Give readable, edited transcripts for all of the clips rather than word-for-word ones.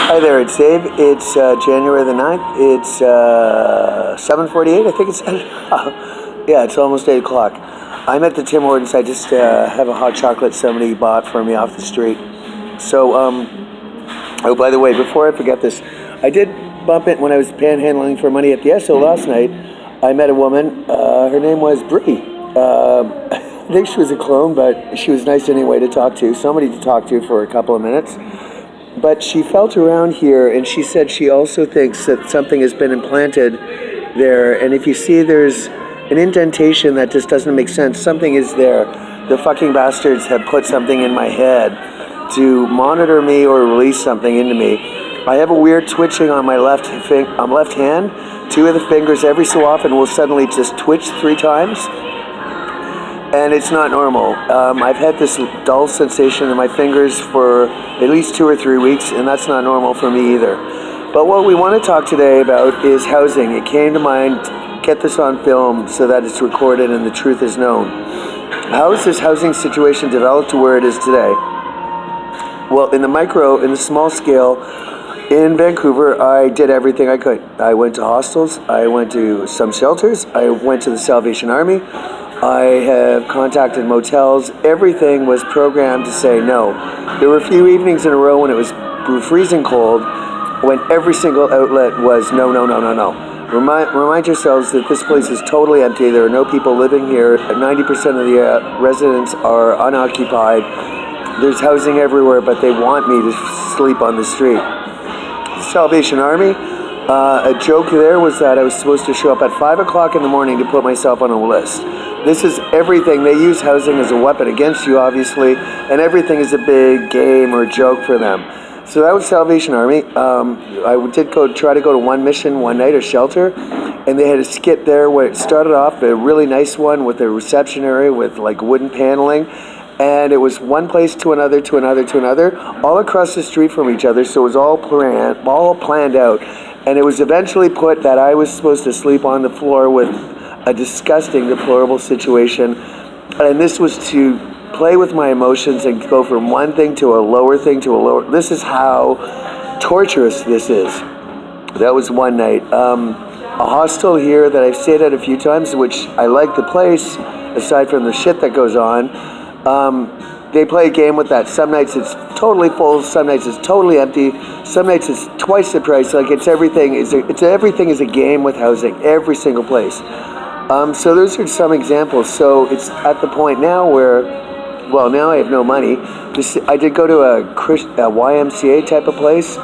Hi there, it's Dave. It's January the 9th. It's 7:48, I think it's. Yeah, it's almost 8 o'clock. I'm at the Tim Hortons. I just have a hot chocolate somebody bought for me off the street. So, oh, by the way, before I forget this, I did bump it when I was panhandling for money at the Esso last night. I met a woman. Her name was Brie. I think she was a clone, but she was nice anyway to talk to. Somebody to talk to for a couple of minutes. But she felt around here, and she said she also thinks that something has been implanted there. And if you see there's an indentation that just doesn't make sense, something is there. The fucking bastards have put something in my head to monitor me or release something into me. I have a weird twitching on my left hand. Two of the fingers every so often will suddenly just twitch 3 times. And it's not normal. I've had this dull sensation in my fingers for at least 2 or 3 weeks, and that's not normal for me either. But what we want to talk today about is housing. It came to mind, get this on film so that it's recorded and the truth is known. How has this housing situation developed to where it is today? Well, in the small scale, in Vancouver, I did everything I could. I went to hostels, I went to some shelters, I went to the Salvation Army, I have contacted motels. Everything was programmed to say no. There were a few evenings in a row when it was freezing cold, when every single outlet was no, no, no, no, no. Remind yourselves that this place is totally empty. There are no people living here. 90% of the residents are unoccupied. There's housing everywhere, but they want me to sleep on the street. Salvation Army, a joke there was that I was supposed to show up at 5 o'clock in the morning to put myself on a list. This is everything. They use housing as a weapon against you, obviously, and everything is a big game or joke for them. So that was Salvation Army. I did try to go to one mission one night, a shelter, and they had a skit there where it started off a really nice one with a reception area with like wooden paneling, and it was one place to another, to another, to another, all across the street from each other. So it was all planned out, and it was eventually put that I was supposed to sleep on the floor with a disgusting, deplorable situation, and this was to play with my emotions and go from one thing to a lower thing to a lower. This is how torturous this is. That was one night. A hostel here that I've stayed at a few times, which I like the place, aside from the shit that goes on. They play a game with that. Some nights it's totally full, some nights it's totally empty, some nights it's twice the price. Like everything is a game with housing, every single place. So those are some examples. So it's at the point now where, well, now I have no money. I did go to a YMCA type of place.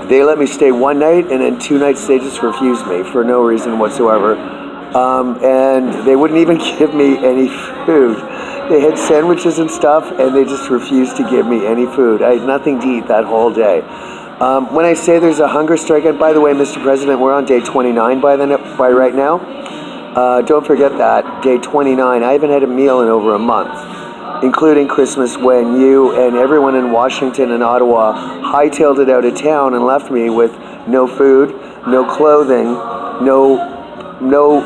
They let me stay one night, and then 2 nights they just refused me for no reason whatsoever. And they wouldn't even give me any food. They had sandwiches and stuff, and they just refused to give me any food. I had nothing to eat that whole day. When I say there's a hunger strike, and by the way, Mr. President, we're on day 29 by right now. Don't forget that, day 29. I haven't had a meal in over a month, including Christmas, when you and everyone in Washington and Ottawa hightailed it out of town and left me with no food, no clothing, no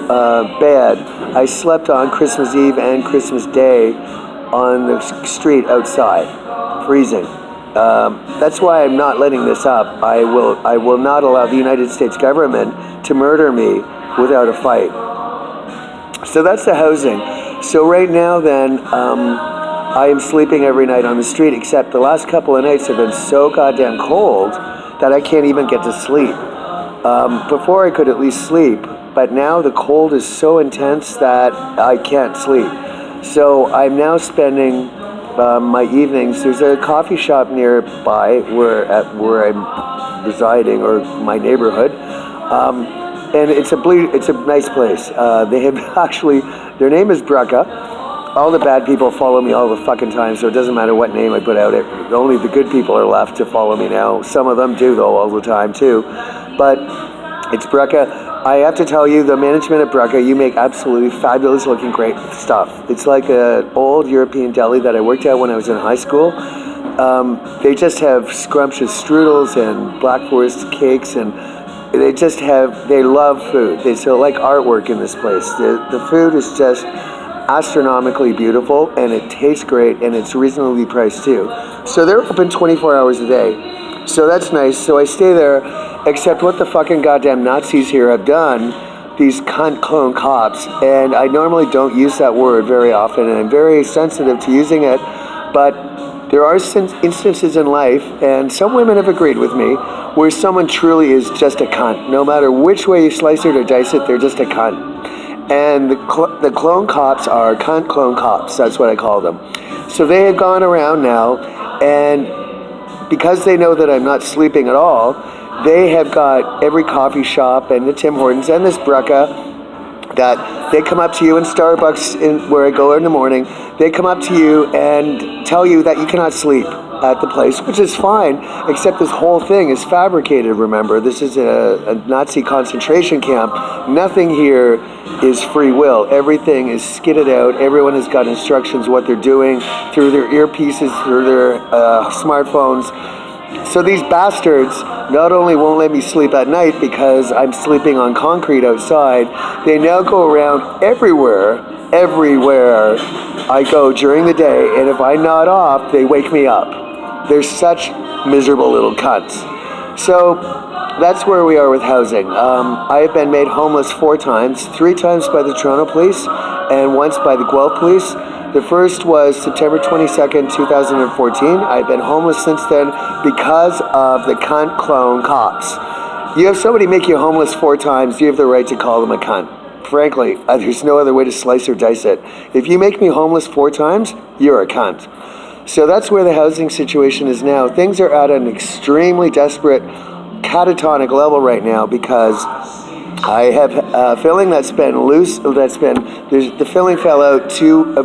bed. I slept on Christmas Eve and Christmas Day on the street outside, freezing. That's why I'm not letting this up. I will not allow the United States government to murder me without a fight. So that's the housing. So right now then, I am sleeping every night on the street, except the last couple of nights have been so goddamn cold that I can't even get to sleep. Before I could at least sleep, but now the cold is so intense that I can't sleep. So I'm now spending my evenings. There's a coffee shop nearby where I'm residing, or my neighborhood. And it's a nice place. They have actually, their name is Brecca. All the bad people follow me all the fucking time, so it doesn't matter what name I put out. Only the good people are left to follow me now. Some of them do, though, all the time, too. But it's Brecca. I have to tell you, the management at Brecca, you make absolutely fabulous looking great stuff. It's like an old European deli that I worked at when I was in high school. They just have scrumptious strudels and black forest cakes, and they love food. They sell like artwork in this place. The food is just astronomically beautiful, and it tastes great, and it's reasonably priced too. So they're open 24 hours a day. So that's nice. So I stay there, except what the fucking goddamn Nazis here have done, these cunt clone cops, and I normally don't use that word very often, and I'm very sensitive to using it, but there are instances in life, and some women have agreed with me, where someone truly is just a cunt. No matter which way you slice it or dice it, they're just a cunt. And the clone cops are cunt clone cops. That's what I call them. So they have gone around now, and because they know that I'm not sleeping at all, they have got every coffee shop and the Tim Hortons and this Brecca that they come up to you in Starbucks where I go in the morning. They come up to you and tell you that you cannot sleep at the place, which is fine, except this whole thing is fabricated, remember. This is a Nazi concentration camp. Nothing here is free will. Everything is skidded out. Everyone has got instructions what they're doing through their earpieces, through their smartphones. So these bastards not only won't let me sleep at night because I'm sleeping on concrete outside, they now go around everywhere I go during the day, and if I nod off, they wake me up. They're such miserable little cunts. So that's where we are with housing. I have been made homeless 4 times, 3 times by the Toronto police and once by the Guelph police. The first was September 22nd, 2014. I've been homeless since then because of the cunt clone cops. You have somebody make you homeless 4 times, you have the right to call them a cunt. Frankly, there's no other way to slice or dice it. If you make me homeless 4 times, you're a cunt. So that's where the housing situation is now. Things are at an extremely desperate, catatonic level right now because I have filling that's been loose. The filling fell out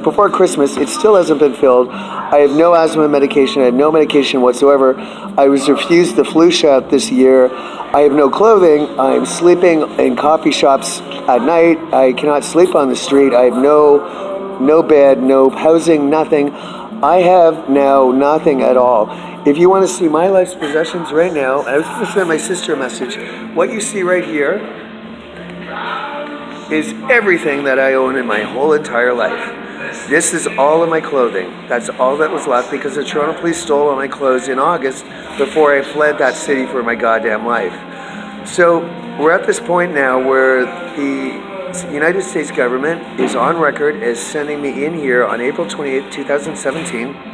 before Christmas. It still hasn't been filled. I have no asthma medication. I have no medication whatsoever. I was refused the flu shot this year. I have no clothing. I'm sleeping in coffee shops at night. I cannot sleep on the street. I have no bed, no housing, nothing. I have now nothing at all. If you want to see my life's possessions right now, I was going to send my sister a message. What you see right here is everything that I own in my whole entire life. This is all of my clothing. That's all that was left because the Toronto police stole all my clothes in August before I fled that city for my goddamn life. So we're at this point now where the United States government is on record as sending me in here on April 28th, 2017.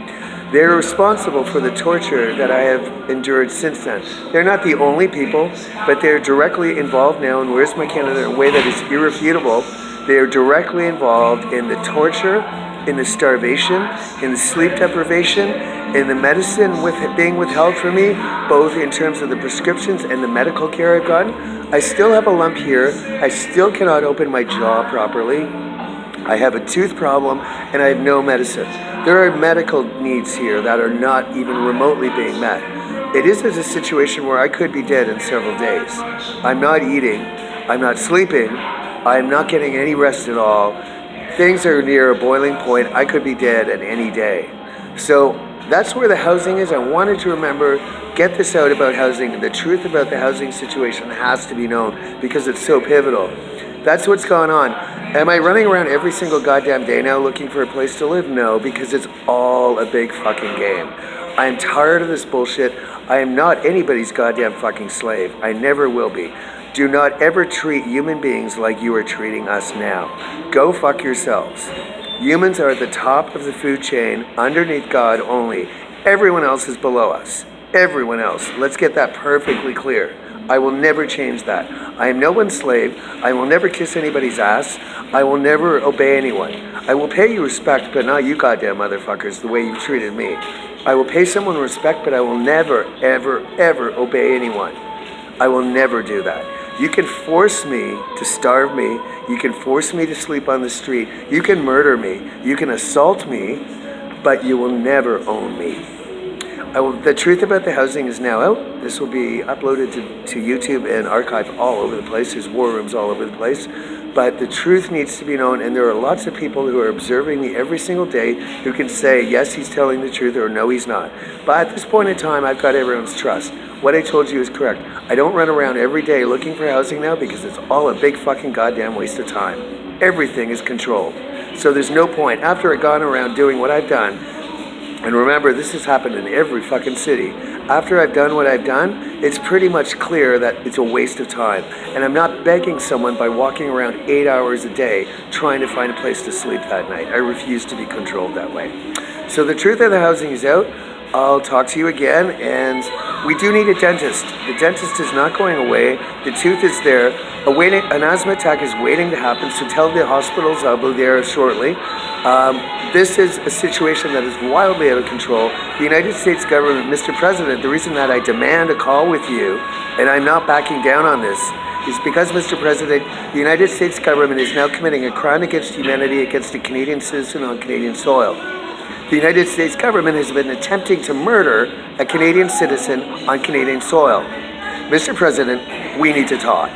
They're responsible for the torture that I have endured since then. They're not the only people, but they're directly involved now, and where's my Canada in a way that is irrefutable. They are directly involved in the torture, in the starvation, in the sleep deprivation, in the medicine being withheld from me, both in terms of the prescriptions and the medical care I've gotten. I still have a lump here. I still cannot open my jaw properly. I have a tooth problem, and I have no medicine. There are medical needs here that are not even remotely being met. It is a situation where I could be dead in several days. I'm not eating. I'm not sleeping. I'm not getting any rest at all. Things are near a boiling point. I could be dead at any day. So that's where the housing is. I wanted to get this out about housing. The truth about the housing situation has to be known because it's so pivotal. That's what's going on. Am I running around every single goddamn day now looking for a place to live? No, because it's all a big fucking game. I am tired of this bullshit. I am not anybody's goddamn fucking slave. I never will be. Do not ever treat human beings like you are treating us now. Go fuck yourselves. Humans are at the top of the food chain, underneath God only. Everyone else is below us. Everyone else. Let's get that perfectly clear. I will never change that. I am no one's slave. I will never kiss anybody's ass. I will never obey anyone. I will pay you respect, but not you goddamn motherfuckers, the way you've treated me. I will pay someone respect, but I will never, ever, ever obey anyone. I will never do that. You can force me to starve me. You can force me to sleep on the street. You can murder me. You can assault me, but you will never own me. The truth about the housing is now out. This will be uploaded to YouTube and archived all over the place. There's war rooms all over the place. But the truth needs to be known, and there are lots of people who are observing me every single day who can say, yes, he's telling the truth, or no, he's not. But at this point in time, I've got everyone's trust. What I told you is correct. I don't run around every day looking for housing now because it's all a big fucking goddamn waste of time. Everything is controlled. So there's no point. After I've gone around doing what I've done, And remember, this has happened in every fucking city. After I've done what I've done, it's pretty much clear that it's a waste of time. And I'm not begging someone by walking around 8 hours a day trying to find a place to sleep that night. I refuse to be controlled that way. So the truth of the housing is out. I'll talk to you again, and we do need a dentist. The dentist is not going away. The tooth is there. An asthma attack is waiting to happen, so tell the hospitals I'll be there shortly. This is a situation that is wildly out of control. The United States government, Mr. President, the reason that I demand a call with you, and I'm not backing down on this, is because, Mr. President, the United States government is now committing a crime against humanity against a Canadian citizen on Canadian soil. The United States government has been attempting to murder a Canadian citizen on Canadian soil. Mr. President, we need to talk.